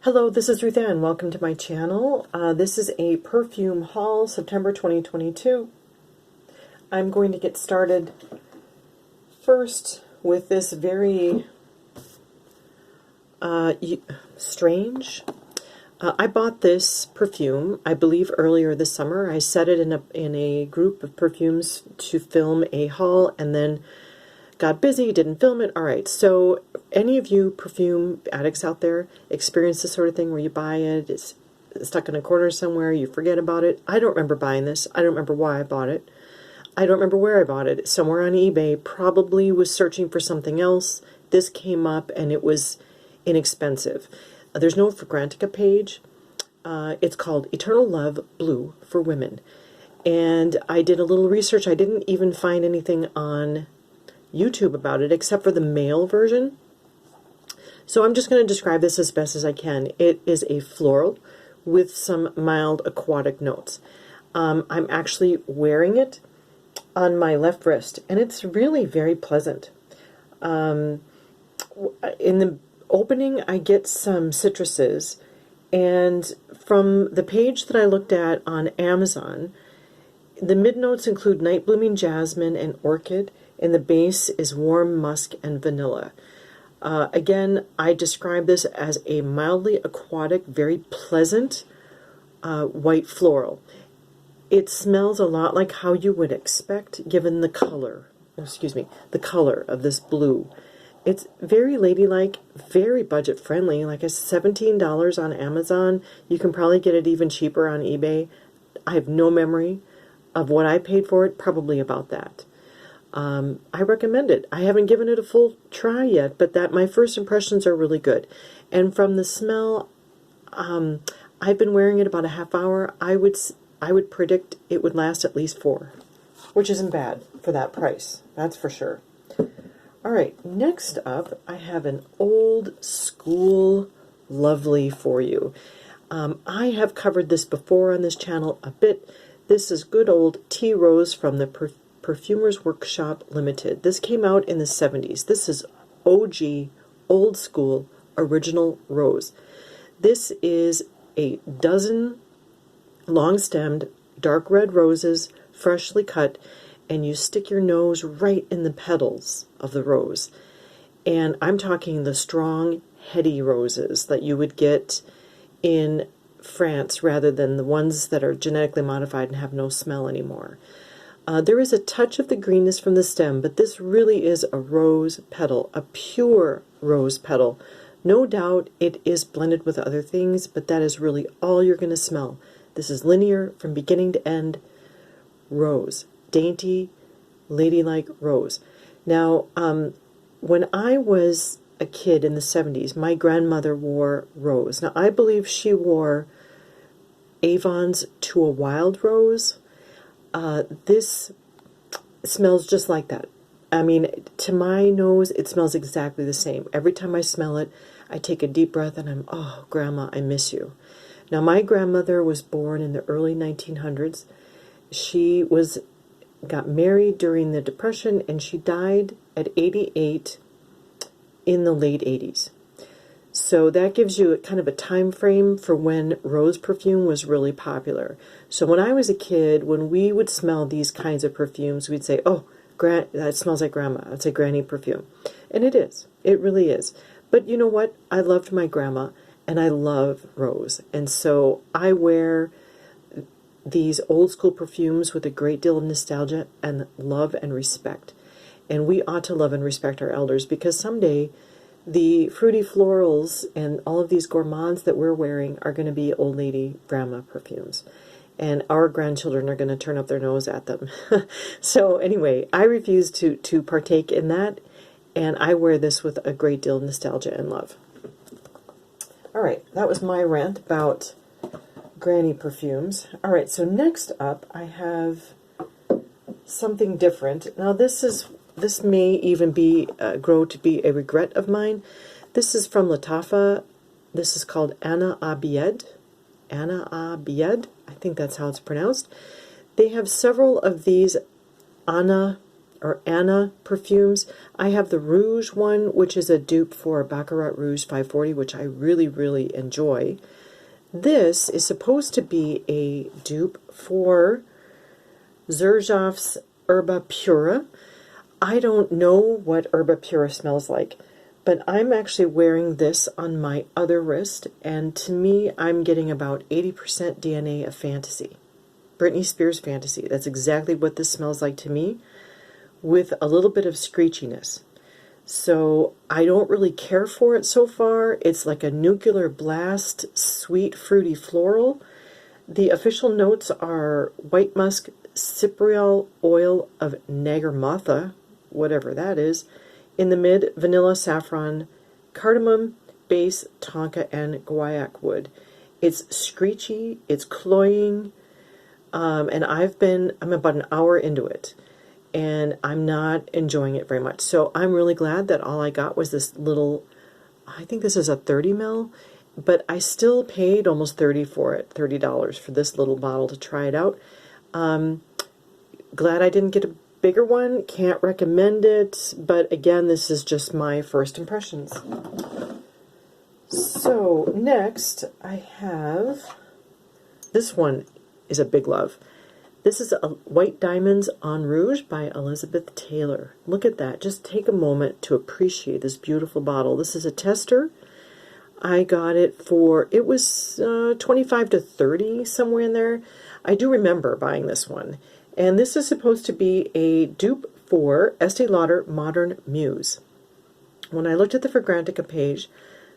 Hello, this is Ruth Ann. Welcome to my channel. This is a Perfume Haul September 2022. I'm going to get started first with this very strange. I bought this perfume, I believe, earlier this summer. I set it in a group of perfumes to film a haul, and then got busy, didn't film it. All right, so any of you perfume addicts out there experience this sort of thing where you buy it, it's stuck in a corner somewhere, you forget about it? I don't remember buying this. I don't remember why I bought it. I don't remember where I bought it. Somewhere on eBay, probably was searching for something else. This came up and it was inexpensive. There's no Fragrantica page. It's called Eternal Love Blue for Women. And I did a little research. I didn't even find anything on YouTube about it except for the male version. So I'm just going to describe this as best as I can. It is a floral with some mild aquatic notes. I'm actually wearing it on my left wrist, and it's really very pleasant. In the opening, I get some citruses, and from the page that I looked at on Amazon, the mid notes include night blooming jasmine and orchid, and the base is warm musk and vanilla. Again, I describe this as a mildly aquatic, very pleasant white floral. It smells a lot like how you would expect given the color, the color of this blue. It's very ladylike, very budget friendly, like $17 on Amazon. You can probably get it even cheaper on eBay. I have no memory of what I paid for it, probably about that. I recommend it. I haven't given it a full try yet, but my first impressions are really good. And from the smell, I've been wearing it about a half hour. I would predict it would last at least 4, which isn't bad for that price. That's for sure. All right, next up, I have an old school lovely for you. I have covered this before on this channel a bit. This is good old Tea Rose from the Perfumers Workshop Limited. This came out in the 70s. This is OG, old school, original rose. This is a dozen long-stemmed, dark red roses, freshly cut, and you stick your nose right in the petals of the rose. And I'm talking the strong, heady roses that you would get in France rather than the ones that are genetically modified and have no smell anymore. There is a touch of the greenness from the stem, but this really is a rose petal, a pure rose petal. No doubt it is blended with other things, but that is really all you're going to smell. This is linear from beginning to end rose. Dainty, ladylike rose. Now, when I was a kid in the 70s, my grandmother wore rose. Now, I believe she wore Avon's To a Wild Rose. This smells just like that. I mean, to my nose, it smells exactly the same. Every time I smell it, I take a deep breath and oh, Grandma, I miss you. Now, my grandmother was born in the early 1900s. She got married during the Depression, and she died at 88 in the late 80s. So that gives you kind of a time frame for when rose perfume was really popular. So when I was a kid, when we would smell these kinds of perfumes, we'd say, oh, that smells like Grandma. That's a granny perfume. And it is. It really is. But you know what? I loved my grandma, and I love rose. And so I wear these old school perfumes with a great deal of nostalgia and love and respect. And we ought to love and respect our elders, because someday the fruity florals and all of these gourmands that we're wearing are going to be old lady grandma perfumes. And our grandchildren are going to turn up their nose at them. So anyway, I refuse to partake in that, and I wear this with a great deal of nostalgia and love. All right, that was my rant about granny perfumes. All right, so next up I have something different. Now this may even grow to be a regret of mine. This is from Lattafa. This is called Abiyedh. I think that's how it's pronounced. They have several of these or Anna perfumes. I have the Rouge one, which is a dupe for Baccarat Rouge 540, which I really, really enjoy. This is supposed to be a dupe for Xerjoff's Herba Pura. I don't know what Herba Pura smells like, but I'm actually wearing this on my other wrist, and to me, I'm getting about 80% DNA of Fantasy. Britney Spears Fantasy. That's exactly what this smells like to me, with a little bit of screechiness. So I don't really care for it so far. It's like a nuclear blast, sweet, fruity floral. The official notes are white musk, cypriol oil of Nagarmotha, whatever that is. In the mid, vanilla, saffron, cardamom, base, tonka, and guaiac wood. It's screechy, it's cloying, and I'm about an hour into it, and I'm not enjoying it very much. So I'm really glad that all I got was this little, I think this is a 30 ml, but I still paid almost $30 for it, $30 for this little bottle to try it out. Glad I didn't get a bigger one, can't recommend it, but again, this is just my first impressions. So next I have, this one is a big love. This is White Diamonds on Rouge by Elizabeth Taylor. Look at that. Just take a moment to appreciate this beautiful bottle. This is a tester. I got it for, it was 25 to 30, somewhere in there. I do remember buying this one. And this is supposed to be a dupe for Estee Lauder Modern Muse. When I looked at the Fragrantica page,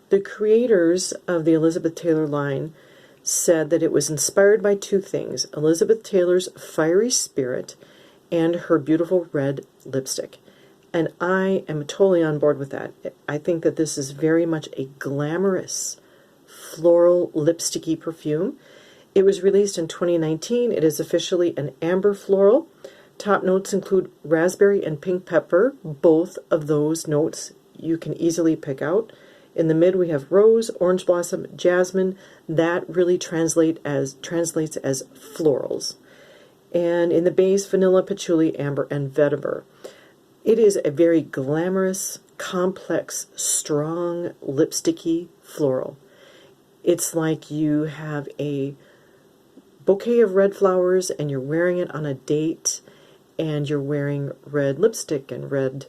the creators of the Elizabeth Taylor line said that it was inspired by two things: Elizabeth Taylor's fiery spirit and her beautiful red lipstick. And I am totally on board with that. I think that this is very much a glamorous, floral, lipsticky perfume. It was released in 2019. It is officially an amber floral. Top notes include raspberry and pink pepper. Both of those notes you can easily pick out. In the mid, we have rose, orange blossom, jasmine. That really translates as florals. And in the base, vanilla, patchouli, amber, and vetiver. It is a very glamorous, complex, strong, lipsticky floral. It's like you have a bouquet of red flowers and you're wearing it on a date, and you're wearing red lipstick and red,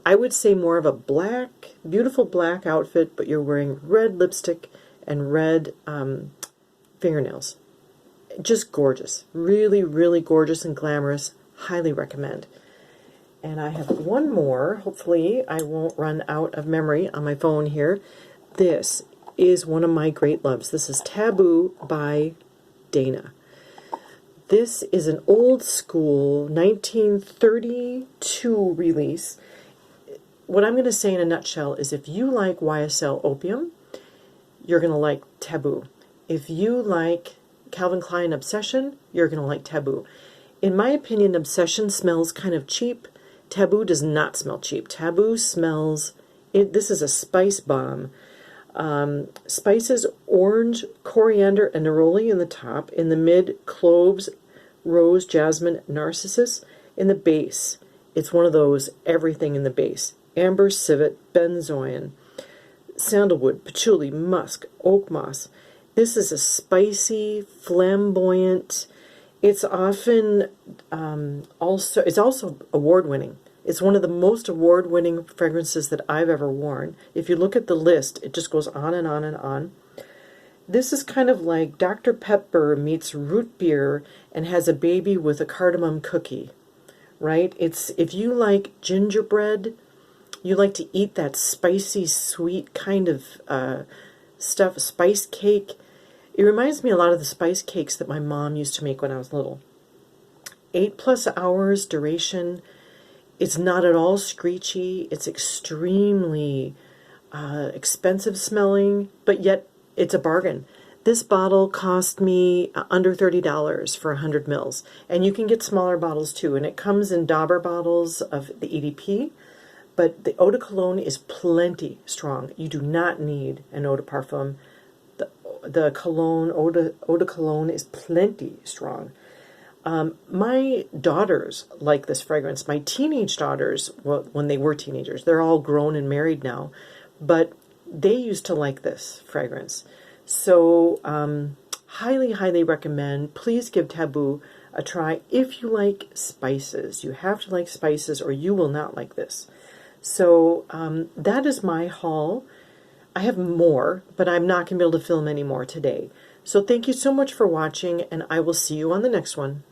I would say more of a black, beautiful black outfit, but you're wearing red lipstick and red fingernails. Just gorgeous. Really, really gorgeous and glamorous. Highly recommend. And I have one more. Hopefully I won't run out of memory on my phone here. This is one of my great loves. This is Taboo by Dana. This is an old school 1932 release. What I'm going to say in a nutshell is, if you like YSL Opium, you're going to like Taboo. If you like Calvin Klein Obsession, you're going to like Taboo. In my opinion, Obsession smells kind of cheap. Taboo does not smell cheap. Taboo smells, this is a spice bomb. Spices: orange, coriander, and neroli in the top. In the mid, cloves, rose, jasmine, narcissus. In the base, it's one of those everything in the base: amber, civet, benzoin, sandalwood, patchouli, musk, oak moss. This is a spicy, flamboyant. It's often also award-winning. It's one of the most award-winning fragrances that I've ever worn. If you look at the list, it just goes on and on and on. This is kind of like Dr. Pepper meets root beer and has a baby with a cardamom cookie, right? It's, if you like gingerbread, you like to eat that spicy, sweet kind of stuff, spice cake. It reminds me a lot of the spice cakes that my mom used to make when I was little. 8+ hours duration. It's not at all screechy. It's extremely expensive smelling, but yet it's a bargain. This bottle cost me under $30 for 100 mils, and you can get smaller bottles too, and it comes in dauber bottles of the EDP, but the eau de cologne is plenty strong. You do not need an eau de parfum. The cologne, eau de cologne is plenty strong. My daughters like this fragrance. My teenage daughters, well, when they were teenagers, they're all grown and married now, but they used to like this fragrance. So, highly, highly recommend. Please give Taboo a try if you like spices. You have to like spices or you will not like this. So, that is my haul. I have more, but I'm not going to be able to film any more today. So thank you so much for watching, and I will see you on the next one.